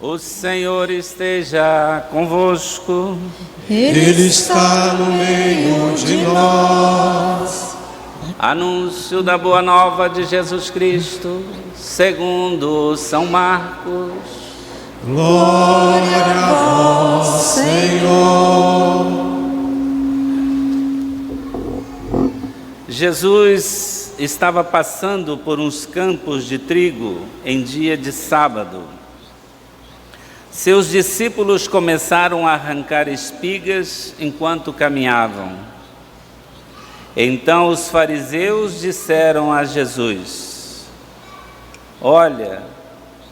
O Senhor esteja convosco. Ele está no meio de nós. Anúncio da Boa Nova de Jesus Cristo, segundo São Marcos. Glória a vós, Senhor. Jesus estava passando por uns campos de trigo em dia de sábado. Seus discípulos começaram a arrancar espigas enquanto caminhavam. Então os fariseus disseram a Jesus: Olha,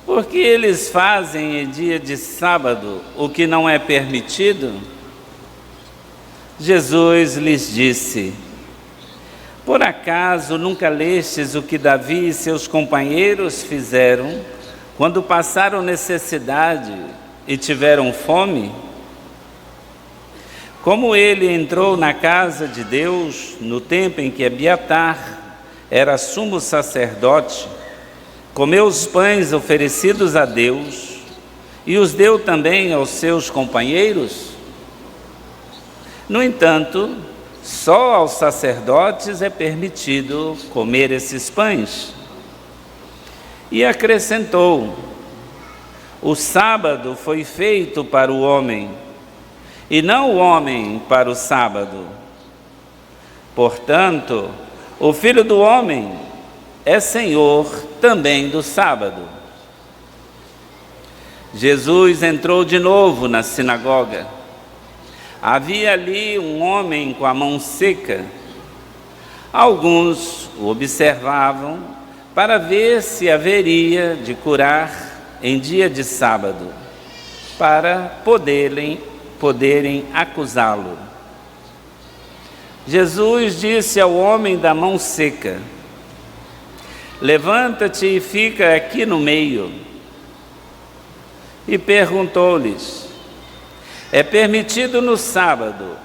por que eles fazem em dia de sábado o que não é permitido? Jesus lhes disse: Por acaso nunca lestes o que Davi e seus companheiros fizeram quando passaram necessidade e tiveram fome? Como ele entrou na casa de Deus no tempo em que Abiatar era sumo sacerdote, comeu os pães oferecidos a Deus e os deu também aos seus companheiros? No entanto, só aos sacerdotes é permitido comer esses pães. E acrescentou: O sábado foi feito para o homem, e não o homem para o sábado. Portanto, o Filho do Homem é Senhor também do sábado. Jesus entrou de novo na sinagoga. Havia ali um homem com a mão seca. Alguns o observavam para ver se haveria de curar em dia de sábado, para poderem acusá-lo. Jesus disse ao homem da mão seca: Levanta-te e fica aqui no meio. E perguntou-lhes: É permitido no sábado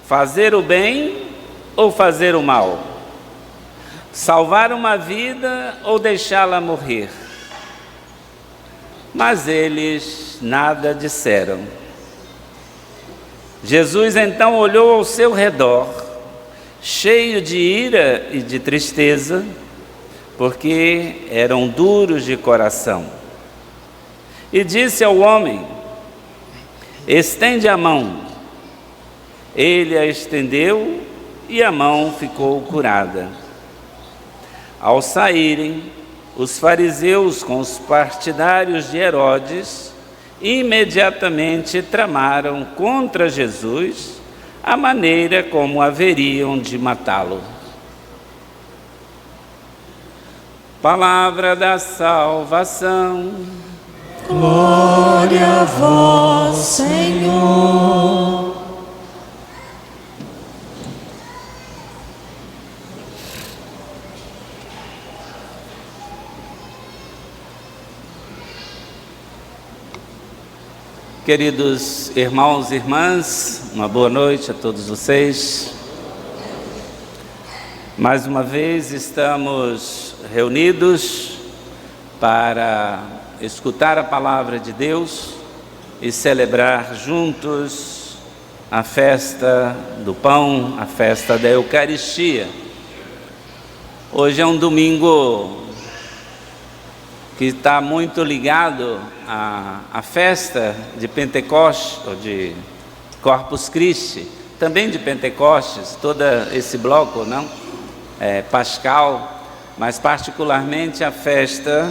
fazer o bem ou fazer o mal? Salvar uma vida ou deixá-la morrer? Mas eles nada disseram. Jesus então olhou ao seu redor, cheio de ira e de tristeza, porque eram duros de coração, e disse ao homem: Estende a mão. Ele a estendeu e a mão ficou curada. Ao saírem, os fariseus com os partidários de Herodes imediatamente tramaram contra Jesus a maneira como haveriam de matá-lo. Palavra da salvação. Glória a vós, Senhor. Queridos irmãos e irmãs, uma boa noite a todos vocês. Mais uma vez estamos reunidos para escutar a palavra de Deus e celebrar juntos a festa do pão, a festa da Eucaristia. Hoje é um domingo que está muito ligado à festa de Pentecostes, ou de Corpus Christi, também de Pentecostes, todo esse bloco, não? Pascal, mas particularmente a festa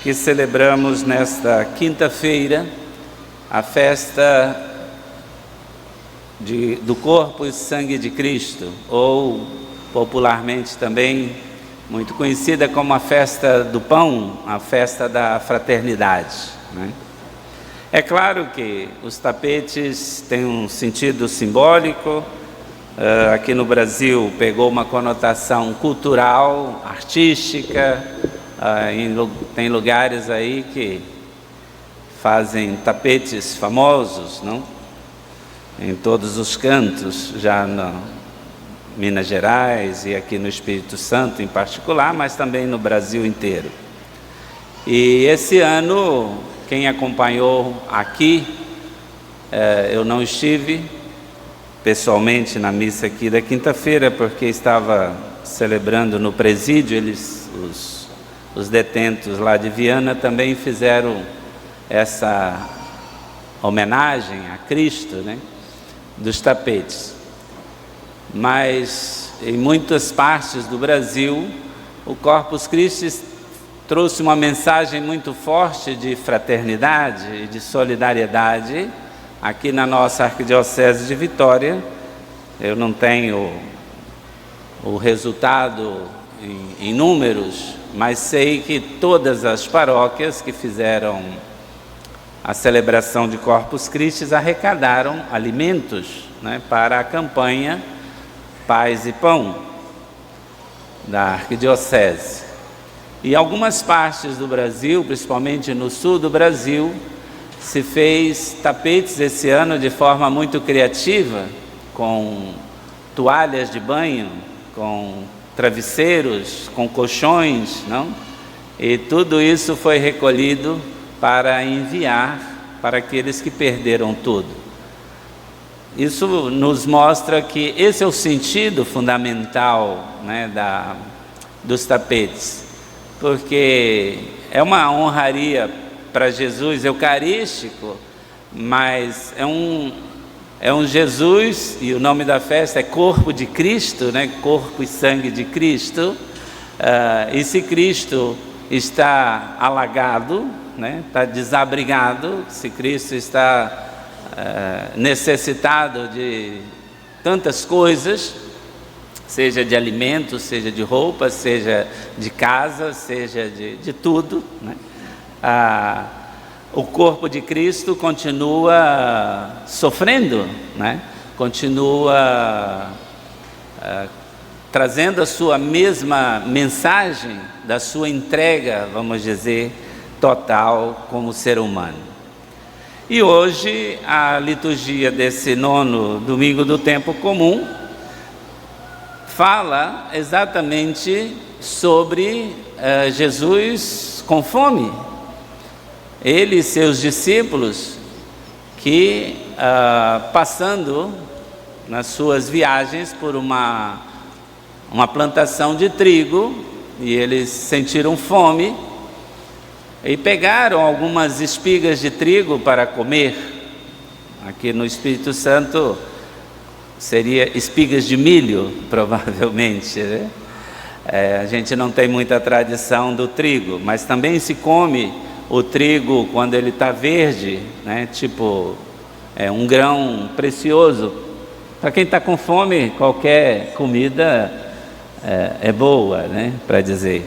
que celebramos nesta quinta-feira, a festa do corpo e sangue de Cristo, ou popularmente também muito conhecida como a festa do pão, a festa da fraternidade, né? É claro que os tapetes têm um sentido simbólico. Aqui no Brasil pegou uma conotação cultural, artística. Tem lugares aí que fazem tapetes famosos, não? Em todos os cantos, já no Minas Gerais e aqui no Espírito Santo em particular, mas também no Brasil inteiro. E esse ano quem acompanhou aqui, eu não estive pessoalmente na missa aqui da quinta-feira, porque estava celebrando no presídio. Os detentos lá de Viana também fizeram essa homenagem a Cristo, né, dos tapetes. Mas em muitas partes do Brasil, o Corpus Christi trouxe uma mensagem muito forte de fraternidade e de solidariedade. Aqui na nossa Arquidiocese de Vitória, eu não tenho o resultado em números, mas sei que todas as paróquias que fizeram a celebração de Corpus Christi arrecadaram alimentos, né, para a campanha Paz e Pão da Arquidiocese. E algumas partes do Brasil, principalmente no sul do Brasil, se fez tapetes esse ano de forma muito criativa, com toalhas de banho, com travesseiros, com colchões, não? E tudo isso foi recolhido para enviar para aqueles que perderam tudo. Isso nos mostra que esse é o sentido fundamental, né, dos tapetes, porque é uma honraria para Jesus eucarístico, mas é um Jesus, e o nome da festa é Corpo de Cristo, né? Corpo e sangue de Cristo. E se Cristo está alagado, né? Está desabrigado, se Cristo está necessitado de tantas coisas, seja de alimentos, seja de roupas, seja de casa, seja de tudo, né? O corpo de Cristo continua sofrendo, né? Continua trazendo a sua mesma mensagem da sua entrega, vamos dizer, total como ser humano. E hoje a liturgia desse 9º domingo do tempo comum fala exatamente sobre Jesus com fome. Ele e seus discípulos que passando nas suas viagens por uma plantação de trigo, e eles sentiram fome e pegaram algumas espigas de trigo para comer. Aqui no Espírito Santo seria espigas de milho, provavelmente, né? A gente não tem muita tradição do trigo, mas também se come o trigo quando ele está verde, né? Tipo, é um grão precioso. Para quem está com fome, qualquer comida é boa, né? Para dizer.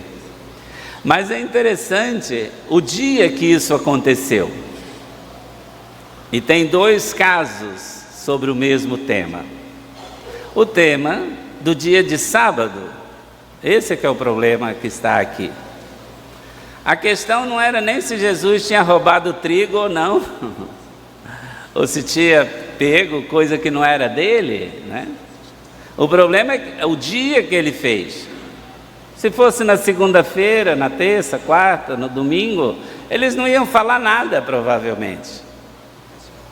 Mas é interessante o dia que isso aconteceu. E tem 2 casos sobre o mesmo tema. O tema do dia de sábado, esse é que é o problema que está aqui. A questão não era nem se Jesus tinha roubado trigo ou não, ou se tinha pego coisa que não era dele, né? O problema é o dia que ele fez. Se fosse na segunda-feira, na terça, quarta, no domingo, eles não iam falar nada, provavelmente.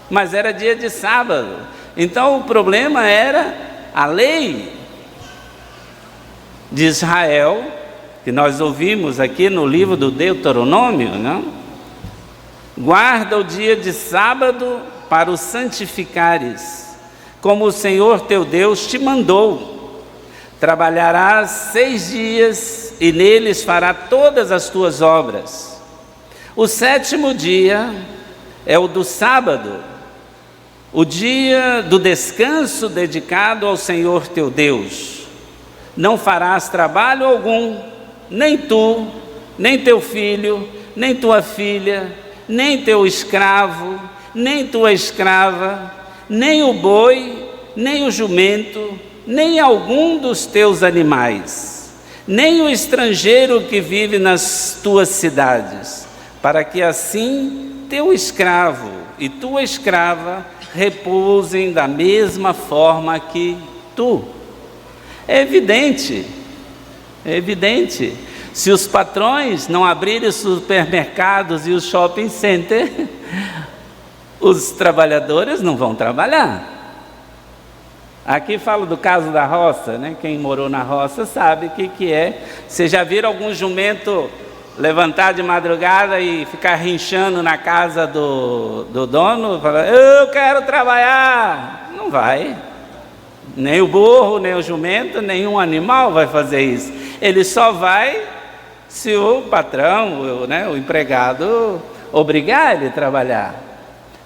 Mas era dia de sábado. Então o problema era a lei de Israel, que nós ouvimos aqui no livro do Deuteronômio, não? Guarda o dia de sábado para o santificares, como o Senhor teu Deus te mandou. Trabalharás 6 dias e neles fará todas as tuas obras. O 7º dia é o do sábado, o dia do descanso dedicado ao Senhor teu Deus. Não farás trabalho algum, nem tu, nem teu filho, nem tua filha, nem teu escravo, nem tua escrava, nem o boi, nem o jumento, nem algum dos teus animais, nem o estrangeiro que vive nas tuas cidades, para que assim teu escravo e tua escrava repousem da mesma forma que tu. É evidente, Se os patrões não abrirem os supermercados e os shopping centers, os trabalhadores não vão trabalhar. Aqui falo do caso da roça, né? Quem morou na roça sabe o que é. Vocês já viram algum jumento levantar de madrugada e ficar rinchando na casa do dono? Falar, eu quero trabalhar. Não vai. Nem o burro, nem o jumento, nenhum animal vai fazer isso. Ele só vai se o patrão, o empregado, obrigar ele a trabalhar.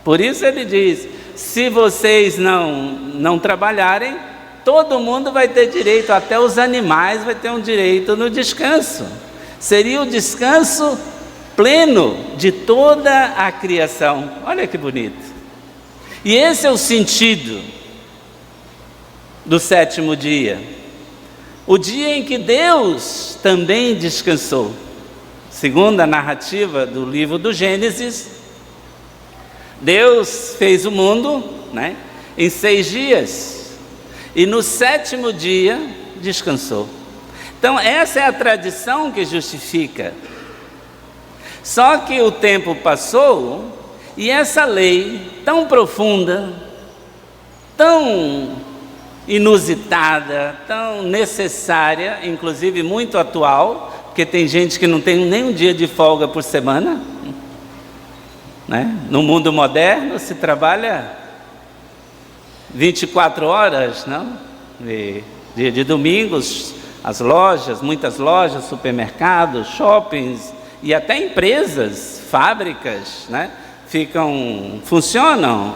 Por isso ele diz, se vocês não trabalharem, todo mundo vai ter direito, até os animais vai ter um direito no descanso. Seria o descanso pleno de toda a criação. Olha que bonito. E esse é o sentido do sétimo dia. O dia em que Deus também descansou. Segundo a narrativa do livro do Gênesis, Deus fez o mundo, em 6 dias. E no sétimo dia descansou. Então essa é a tradição que justifica. Só que o tempo passou e essa lei tão profunda, tão inusitada, tão necessária, inclusive muito atual, porque tem gente que não tem nem um dia de folga por semana, No mundo moderno se trabalha 24 horas, não? Dia de domingos, as lojas, muitas lojas, supermercados, shoppings e até empresas, fábricas, funcionam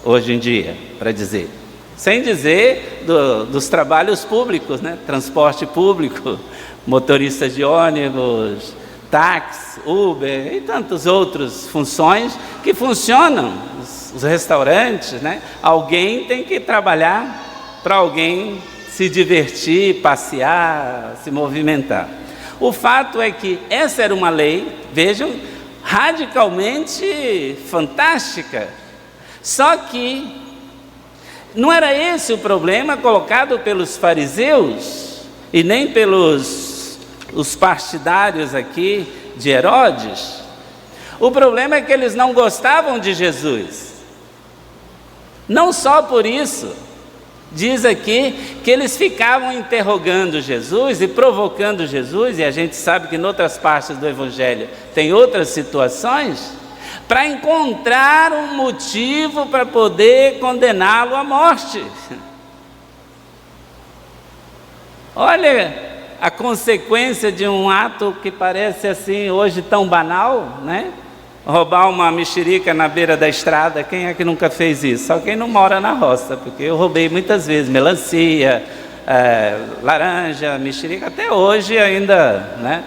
hoje em dia, para dizer. Sem dizer dos trabalhos públicos, transporte público, motoristas de ônibus, táxi, Uber e tantas outras funções que funcionam, os restaurantes, Alguém tem que trabalhar para alguém se divertir, passear, se movimentar. O fato é que essa era uma lei, vejam, radicalmente fantástica, só que não era esse o problema colocado pelos fariseus e nem pelos os partidários aqui de Herodes. O problema é que eles não gostavam de Jesus. Não só por isso, diz aqui que eles ficavam interrogando Jesus e provocando Jesus, e a gente sabe que em outras partes do Evangelho tem outras situações, para encontrar um motivo para poder condená-lo à morte. Olha a consequência de um ato que parece assim hoje tão banal, Roubar uma mexerica na beira da estrada, quem é que nunca fez isso? Só quem não mora na roça, porque eu roubei muitas vezes melancia, laranja, mexerica, até hoje ainda,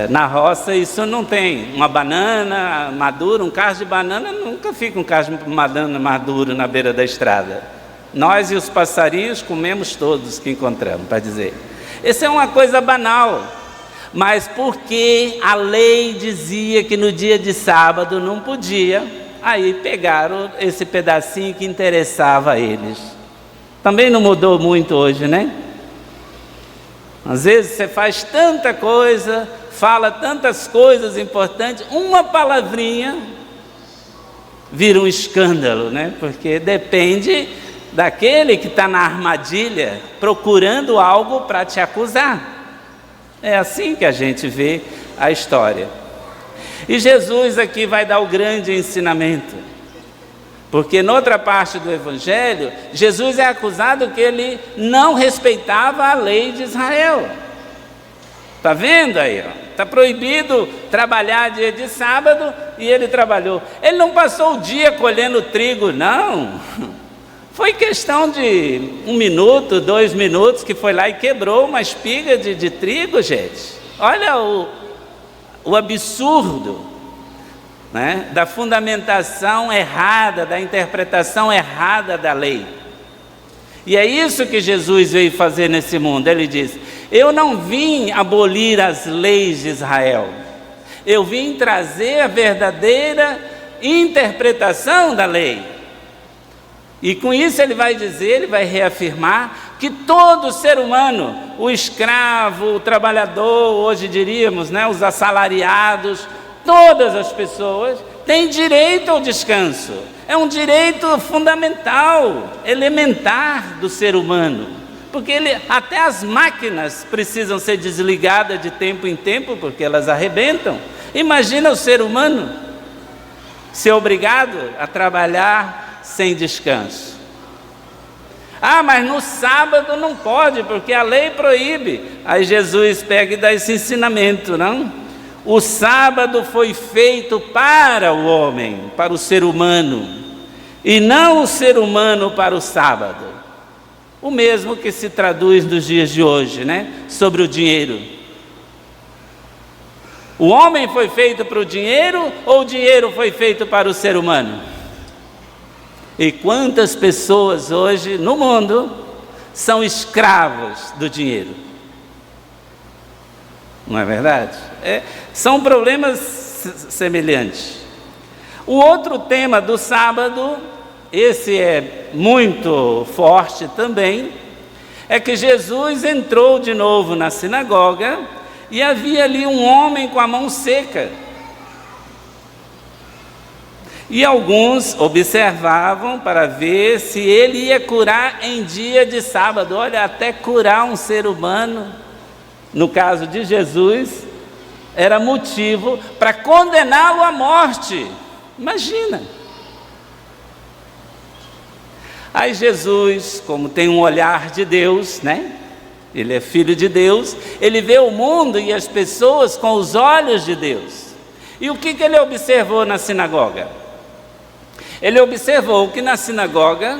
na roça isso não tem. Uma banana madura, um cacho de banana, nunca fica um cacho de banana maduro na beira da estrada. Nós e os passarinhos comemos todos que encontramos, para dizer. Isso é uma coisa banal, mas porque a lei dizia que no dia de sábado não podia, aí pegaram esse pedacinho que interessava a eles. Também não mudou muito hoje, Às vezes você faz tanta coisa, fala tantas coisas importantes, uma palavrinha vira um escândalo, Porque depende daquele que está na armadilha procurando algo para te acusar. É assim que a gente vê a história. E Jesus aqui vai dar o grande ensinamento, porque noutra parte do Evangelho, Jesus é acusado que ele não respeitava a lei de Israel. Está vendo aí? Está proibido trabalhar dia de sábado e ele trabalhou. Ele não passou o dia colhendo trigo, não. Foi questão de 1 minuto, 2 minutos, que foi lá e quebrou uma espiga de trigo, gente. Olha o absurdo, da fundamentação errada, da interpretação errada da lei. E é isso que Jesus veio fazer nesse mundo. Ele diz, eu não vim abolir as leis de Israel. Eu vim trazer a verdadeira interpretação da lei. E com isso ele vai dizer, ele vai reafirmar que todo ser humano, o escravo, o trabalhador, hoje diríamos, né, os assalariados, todas as pessoas têm direito ao descanso. É um direito fundamental, elementar do ser humano, porque até as máquinas precisam ser desligadas de tempo em tempo, porque elas arrebentam. Imagina o ser humano ser obrigado a trabalhar sem descanso. Ah, mas no sábado não pode, porque a lei proíbe. Aí Jesus pega e dá esse ensinamento, não? O sábado foi feito para o homem, para o ser humano, e não o ser humano para o sábado. O mesmo que se traduz nos dias de hoje, né? Sobre o dinheiro. O homem foi feito para o dinheiro ou o dinheiro foi feito para o ser humano? E quantas pessoas hoje no mundo são escravos do dinheiro? Não é verdade? São problemas semelhantes. O outro tema do sábado, esse é muito forte também, é que Jesus entrou de novo na sinagoga e havia ali um homem com a mão seca. E alguns observavam para ver se ele ia curar em dia de sábado. Olha, até curar um ser humano, no caso de Jesus, era motivo para condená-lo à morte. Imagina! Aí Jesus, como tem um olhar de Deus, né? Ele é filho de Deus, ele vê o mundo e as pessoas com os olhos de Deus. E o que ele observou na sinagoga? Ele observou que na sinagoga,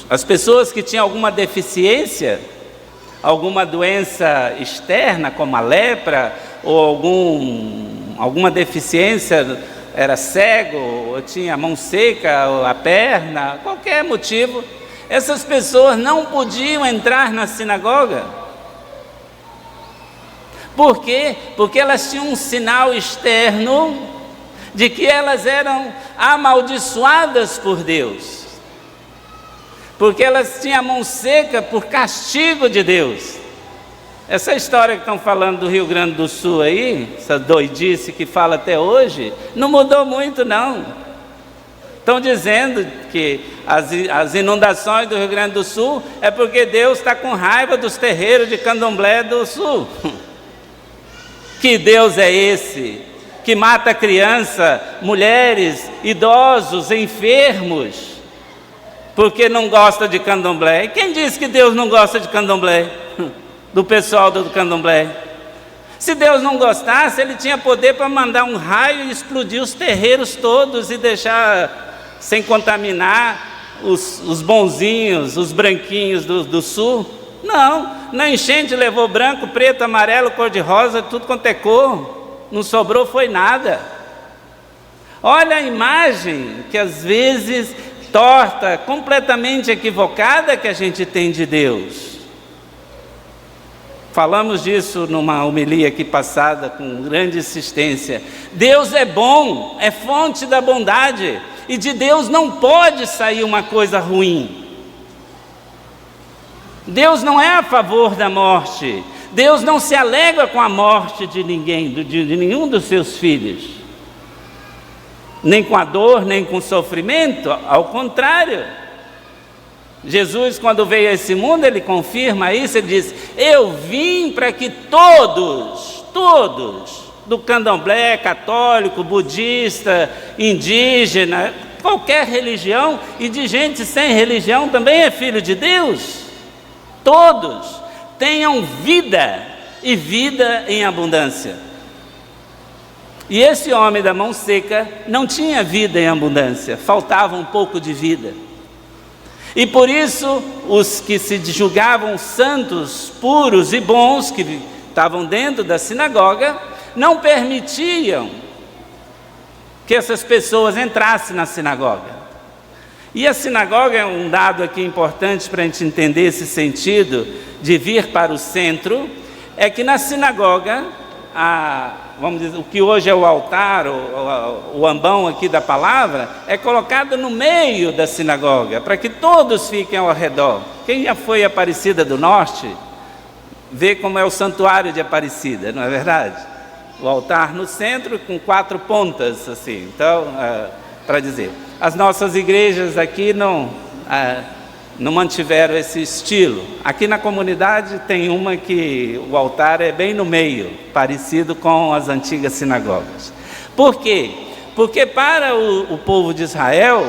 as pessoas que tinham alguma deficiência, alguma doença externa, como a lepra, ou alguma deficiência, era cego, ou tinha a mão seca, ou a perna, qualquer motivo, essas pessoas não podiam entrar na sinagoga. Por quê? Porque elas tinham um sinal externo de que elas eram amaldiçoadas por Deus, porque elas tinham a mão seca por castigo de Deus. Essa história que estão falando do Rio Grande do Sul aí, essa doidice que fala até hoje, não mudou muito não. Estão dizendo que as inundações do Rio Grande do Sul é porque Deus está com raiva dos terreiros de candomblé do Sul. Que Deus é esse que mata criança, mulheres, idosos, enfermos, porque não gosta de candomblé? E quem disse que Deus não gosta de candomblé? Do pessoal do candomblé. Se Deus não gostasse, ele tinha poder para mandar um raio e explodir os terreiros todos e deixar sem contaminar os bonzinhos, os branquinhos do sul. Não, na enchente levou branco, preto, amarelo, cor-de-rosa, tudo quanto é cor. Não sobrou foi nada. Olha a imagem que às vezes torta, completamente equivocada que a gente tem de Deus. Falamos disso numa homilia aqui passada com grande insistência. Deus é bom, é fonte da bondade, e de Deus não pode sair uma coisa ruim. Deus não é a favor da morte. Deus não se alegra com a morte de ninguém, de nenhum dos seus filhos, nem com a dor, nem com o sofrimento, ao contrário. Jesus, quando veio a esse mundo, ele confirma isso, ele diz: eu vim para que todos, do candomblé, católico, budista, indígena, qualquer religião, e de gente sem religião também é filho de Deus, todos tenham vida, e vida em abundância. E esse homem da mão seca não tinha vida em abundância, faltava um pouco de vida. E por isso, os que se julgavam santos, puros e bons, que estavam dentro da sinagoga, não permitiam que essas pessoas entrassem na sinagoga. E a sinagoga é um dado aqui importante para a gente entender esse sentido de vir para o centro, é que na sinagoga vamos dizer, o que hoje é o altar, o ambão aqui da palavra, é colocado no meio da sinagoga, para que todos fiquem ao redor. Quem já foi a Aparecida do Norte, vê como é o santuário de Aparecida, não é verdade? O altar no centro com 4 pontas, assim. Então, para dizer, as nossas igrejas aqui não mantiveram esse estilo. Aqui na comunidade tem uma que o altar é bem no meio, parecido com as antigas sinagogas. Por quê? Porque para o povo de Israel,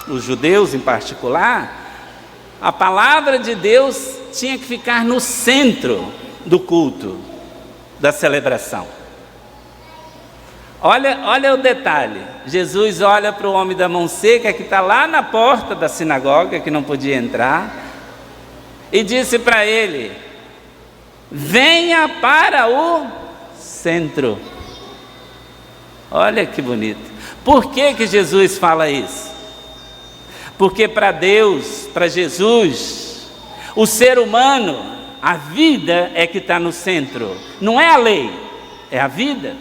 os judeus em particular, a palavra de Deus tinha que ficar no centro do culto, da celebração. Olha o detalhe. Jesus olha para o homem da mão seca que está lá na porta da sinagoga, que não podia entrar, e disse para ele: venha para o centro. Olha que bonito. Por que Jesus fala isso? Porque para Deus, para Jesus, o ser humano, a vida é que está no centro. Não é a lei, é a vida.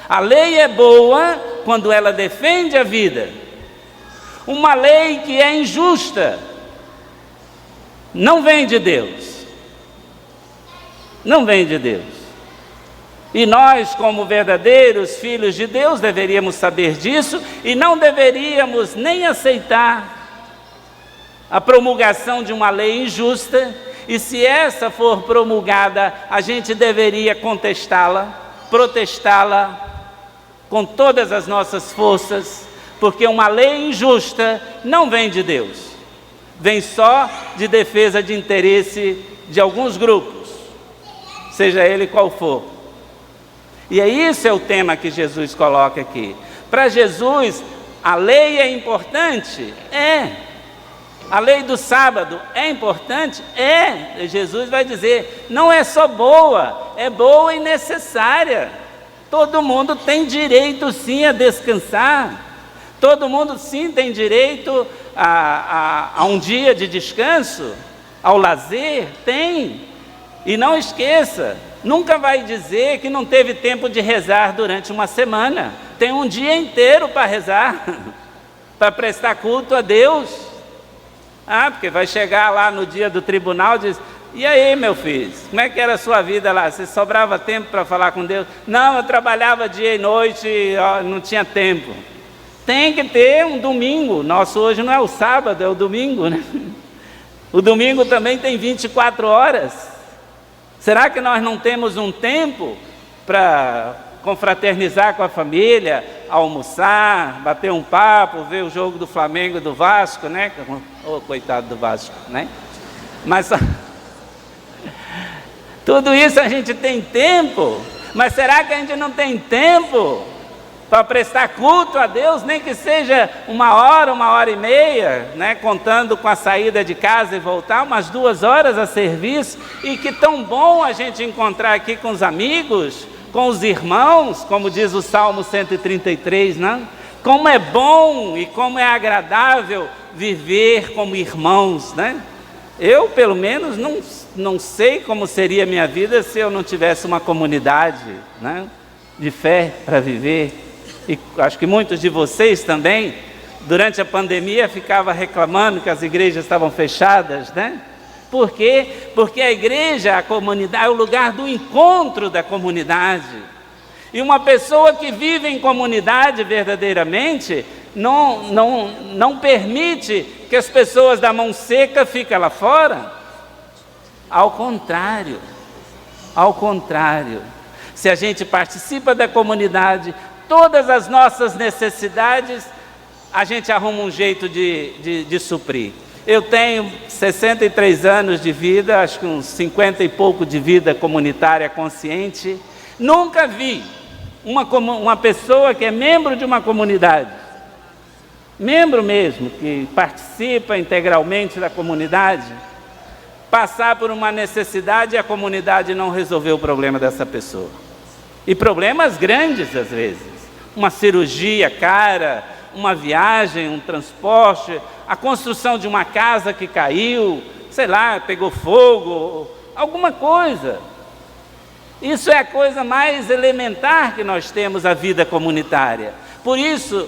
A lei é boa quando ela defende a vida. Uma lei que é injusta não vem de Deus. Não vem de Deus. E nós, como verdadeiros filhos de Deus, deveríamos saber disso e não deveríamos nem aceitar a promulgação de uma lei injusta. E se essa for promulgada, a gente deveria contestá-la, protestá-la com todas as nossas forças, porque uma lei injusta não vem de Deus, vem só de defesa de interesse de alguns grupos, seja ele qual for. E isso é o tema que Jesus coloca aqui. Para Jesus, a lei é importante? É. A lei do sábado é importante? É. Jesus vai dizer, não é só boa, é boa e necessária. Todo mundo tem direito sim a descansar, todo mundo sim tem direito a um dia de descanso, ao lazer, tem. E não esqueça, nunca vai dizer que não teve tempo de rezar durante uma semana, tem um dia inteiro para rezar, para prestar culto a Deus. Porque vai chegar lá no dia do tribunal e diz: e aí, meu filho, como é que era a sua vida lá? Você sobrava tempo para falar com Deus? Não, eu trabalhava dia e noite, não tinha tempo. Tem que ter um domingo. Nosso hoje não é o sábado, é o domingo, né? O domingo também tem 24 horas. Será que nós não temos um tempo para confraternizar com a família, almoçar, bater um papo, ver o jogo do Flamengo e do Vasco, né? Coitado do Vasco, né? Mas tudo isso a gente tem tempo, mas será que a gente não tem tempo para prestar culto a Deus, nem que seja 1 hora, 1 hora e meia, né? Contando com a saída de casa e voltar, umas 2 horas a serviço, e que tão bom a gente encontrar aqui com os amigos, com os irmãos, como diz o Salmo 133, né? Como é bom e como é agradável viver como irmãos, né? Eu, pelo menos, não sei como seria a minha vida se eu não tivesse uma comunidade, né, de fé para viver. E acho que muitos de vocês também, durante a pandemia, ficavam reclamando que as igrejas estavam fechadas, né? Por quê? Porque a igreja, a comunidade, é o lugar do encontro da comunidade. E uma pessoa que vive em comunidade verdadeiramente não permite que as pessoas da mão seca fiquem lá fora. Ao contrário, se a gente participa da comunidade, todas as nossas necessidades, a gente arruma um jeito de suprir. Eu tenho 63 anos de vida, acho que uns 50 e pouco de vida comunitária consciente. Nunca vi uma pessoa que é membro de uma comunidade, membro mesmo, que participa integralmente da comunidade, passar por uma necessidade e a comunidade não resolveu o problema dessa pessoa. E problemas grandes às vezes, uma cirurgia cara, uma viagem, um transporte, a construção de uma casa que caiu, sei lá, pegou fogo, alguma coisa. Isso é a coisa mais elementar que nós temos, a vida comunitária. Por isso,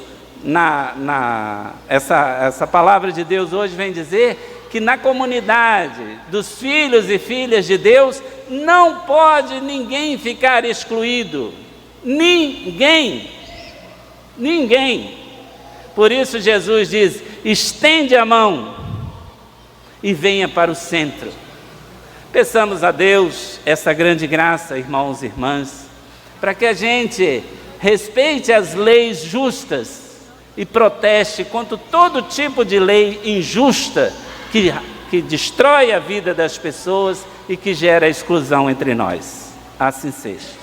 essa palavra de Deus hoje vem dizer que na comunidade dos filhos e filhas de Deus, não pode ninguém ficar excluído. Ninguém. Ninguém. Por isso Jesus diz: estende a mão e venha para o centro. Peçamos a Deus essa grande graça, irmãos e irmãs, para que a gente respeite as leis justas e proteste contra todo tipo de lei injusta que destrói a vida das pessoas e que gera exclusão entre nós. Assim seja.